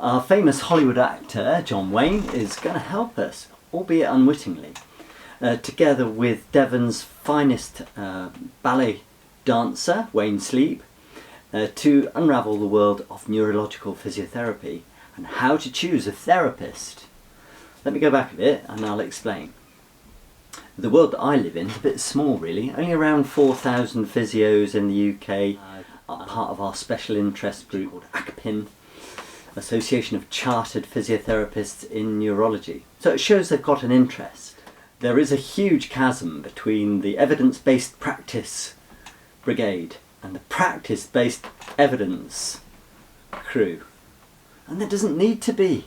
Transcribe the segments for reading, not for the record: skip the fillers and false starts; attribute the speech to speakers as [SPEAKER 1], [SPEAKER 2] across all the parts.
[SPEAKER 1] Our famous Hollywood actor, John Wayne, is going to help us, albeit unwittingly, together with Devon's finest ballet dancer, Wayne Sleep, to unravel the world of neurological physiotherapy and how to choose a therapist. Let me go back a bit and I'll explain. The world that I live in is a bit small really, only around 4,000 physios in the UK, part of our special interest group called ACPIN, Association of Chartered Physiotherapists in Neurology. So it shows they've got an interest. There is a huge chasm between the evidence-based practice brigade and the practice-based evidence crew. And there doesn't need to be.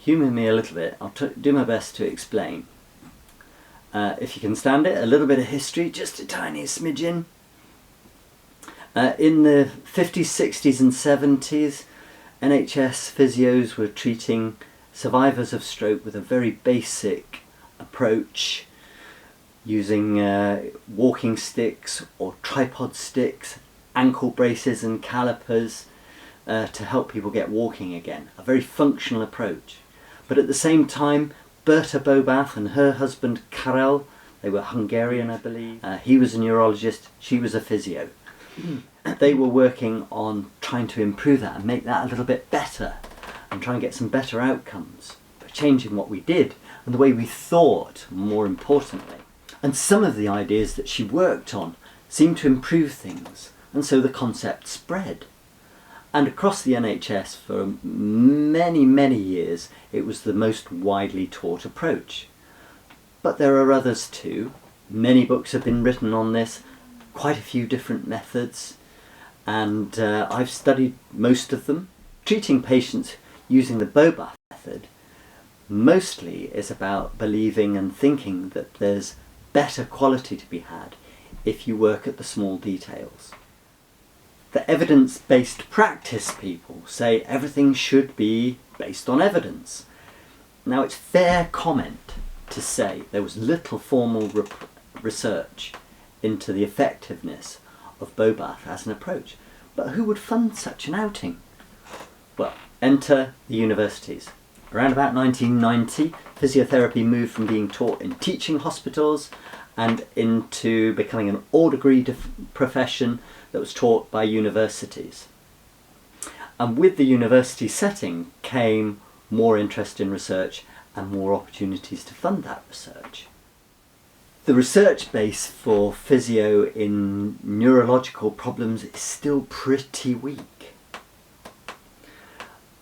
[SPEAKER 1] Humour me a little bit, I'll do my best to explain. If you can stand it, a little bit of history, just a tiny smidgen. In the 50s, 60s and 70s, NHS physios were treating survivors of stroke with a very basic approach, using walking sticks or tripod sticks, ankle braces and calipers to help people get walking again. A very functional approach. But at the same time, Berta Bobath and her husband Karel, they were Hungarian I believe, he was a neurologist, she was a physio. They were working on trying to improve that and make that a little bit better and try and get some better outcomes by changing what we did and the way we thought, more importantly. And some of the ideas that she worked on seemed to improve things, and so the concept spread. And across the NHS for many, many years it was the most widely taught approach. But there are others too. Many books have been written on this, quite a few different methods, and I've studied most of them. Treating patients using the Bobath method mostly is about believing and thinking that there's better quality to be had if you work at the small details. The evidence-based practice people say everything should be based on evidence. Now it's fair comment to say there was little formal research into the effectiveness of Bobath as an approach. But who would fund such an outing? Well, enter the universities. Around about 1990, physiotherapy moved from being taught in teaching hospitals and into becoming an all-degree profession that was taught by universities. And with the university setting came more interest in research and more opportunities to fund that research. The research base for physio in neurological problems is still pretty weak.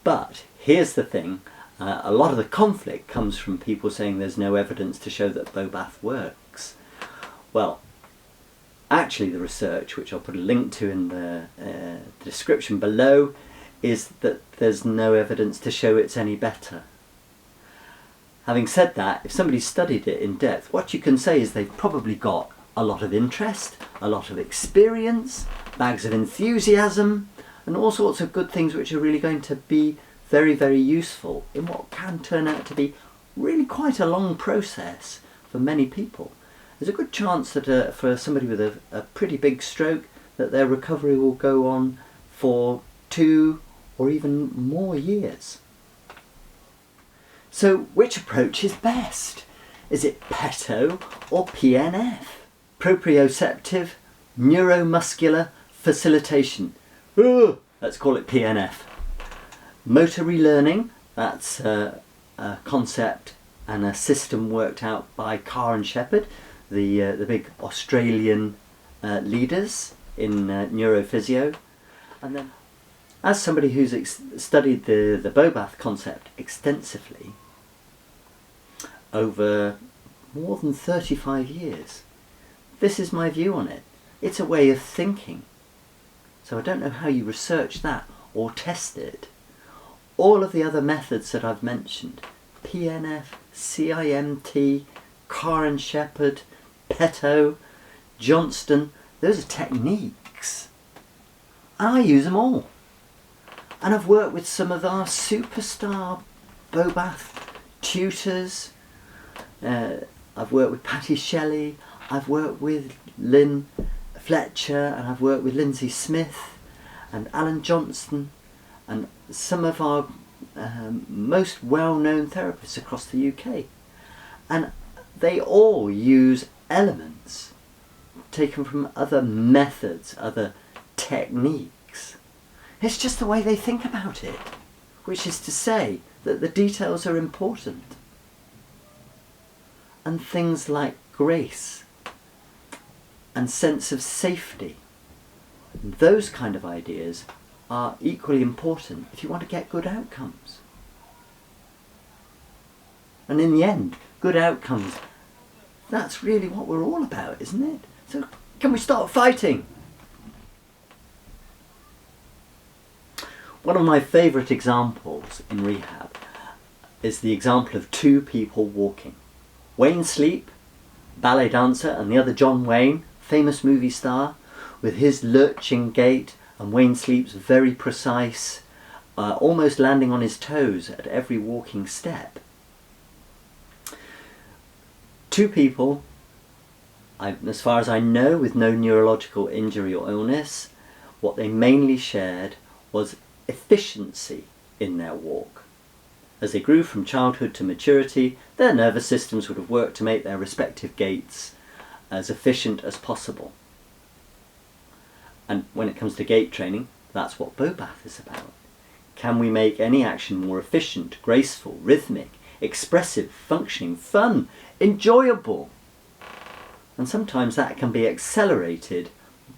[SPEAKER 1] But here's the thing, a lot of the conflict comes from people saying there's no evidence to show that Bobath works. Well, actually the research, which I'll put a link to in the description below, is that there's no evidence to show it's any better. Having said that, if somebody studied it in depth, what you can say is they've probably got a lot of interest, a lot of experience, bags of enthusiasm, and all sorts of good things which are really going to be very, very useful in what can turn out to be really quite a long process for many people. There's a good chance that for somebody with a pretty big stroke that their recovery will go on for 2 or even more years. So which approach is best? Is it PETO or PNF? Proprioceptive neuromuscular facilitation. Let's call it PNF. Motor relearning, that's a concept and a system worked out by Carr and Shepherd, the big Australian leaders in neurophysio. And then, as somebody who's studied the Bobath concept extensively over more than 35 years, this is my view on it. It's a way of thinking. So I don't know how you research that or test it. All of the other methods that I've mentioned, PNF, CIMT, Carr and Shepherd, PETO, Johnston, those are techniques. And I use them all. And I've worked with some of our superstar Bobath tutors. I've worked with Patty Shelley, I've worked with Lynn Fletcher, and I've worked with Lindsay Smith and Alan Johnston and some of our most well-known therapists across the UK, and they all use elements taken from other methods, other techniques. It's just the way they think about it, which is to say that the details are important. And things like grace and sense of safety, those kind of ideas are equally important if you want to get good outcomes. And in the end, good outcomes, that's really what we're all about, isn't it? So can we start fighting? One of my favourite examples in rehab is the example of two people walking. Wayne Sleep, ballet dancer, and the other John Wayne, famous movie star, with his lurching gait and Wayne Sleep's very precise, almost landing on his toes at every walking step. Two people, as far as I know, with no neurological injury or illness. What they mainly shared was efficiency in their walk. As they grew from childhood to maturity, their nervous systems would have worked to make their respective gaits as efficient as possible. And when it comes to gait training, that's what Bobath is about. Can we make any action more efficient, graceful, rhythmic, expressive, functioning, fun, enjoyable? And sometimes that can be accelerated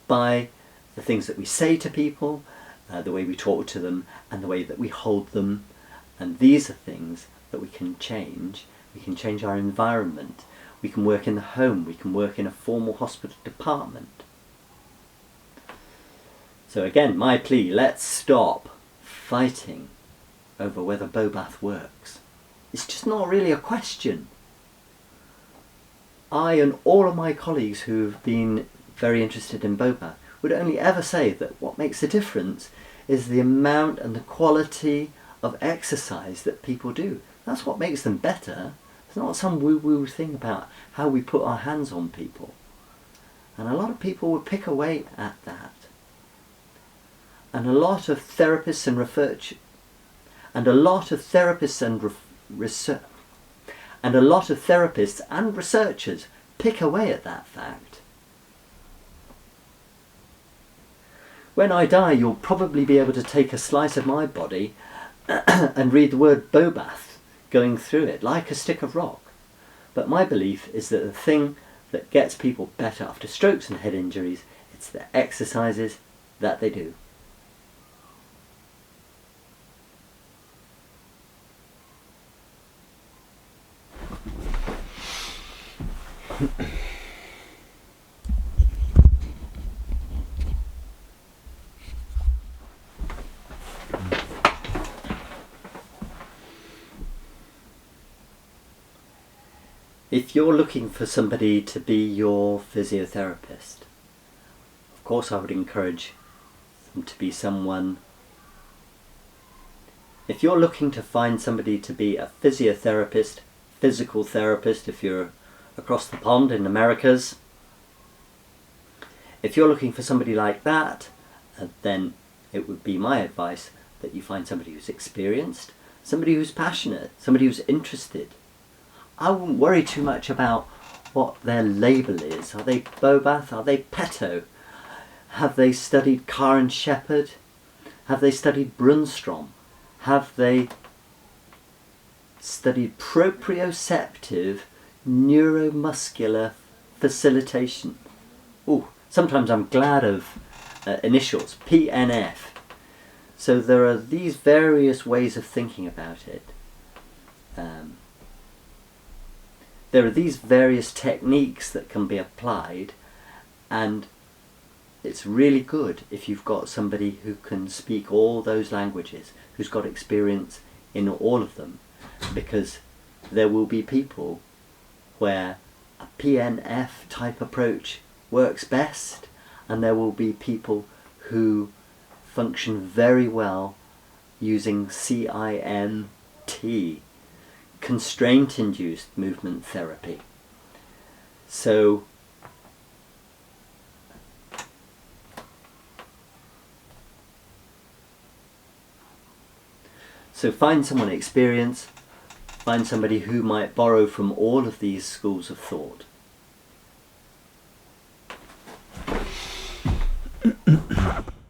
[SPEAKER 1] by the things that we say to people, the way we talk to them, and the way that we hold them. And these are things that we can change. We can change our environment. We can work in the home. We can work in a formal hospital department. So again, my plea, let's stop fighting over whether Bobath works. It's just not really a question. I and all of my colleagues who've been very interested in Bobath would only ever say that what makes a difference is the amount and the quality of exercise that people do. That's what makes them better. It's not some woo-woo thing about how we put our hands on people. And a lot of people would pick away at that. And a lot of therapists and research, and a lot of therapists and researchers pick away at that fact. When I die, you'll probably be able to take a slice of my body and read the word Bobath going through it, like a stick of rock. But my belief is that the thing that gets people better after strokes and head injuries, it's the exercises that they do. If you're looking for somebody to be your physiotherapist, of course I would encourage them to be someone. If you're looking to find somebody to be a physiotherapist, physical therapist if you're across the pond in Americas, if you're looking for somebody like that, then it would be my advice that you find somebody who's experienced, somebody who's passionate, somebody who's interested. I wouldn't worry too much about what their label is. Are they Bobath? Are they Peto? Have they studied Carr and Shepherd? Have they studied Brunstrom? Have they studied proprioceptive neuromuscular facilitation? Ooh, sometimes I'm glad of initials, PNF. So there are these various ways of thinking about it. There are these various techniques that can be applied, and it's really good if you've got somebody who can speak all those languages, who's got experience in all of them, because there will be people where a PNF type approach works best, and there will be people who function very well using CIMT, constraint-induced movement therapy. So So find someone experienced, find somebody who might borrow from all of these schools of thought.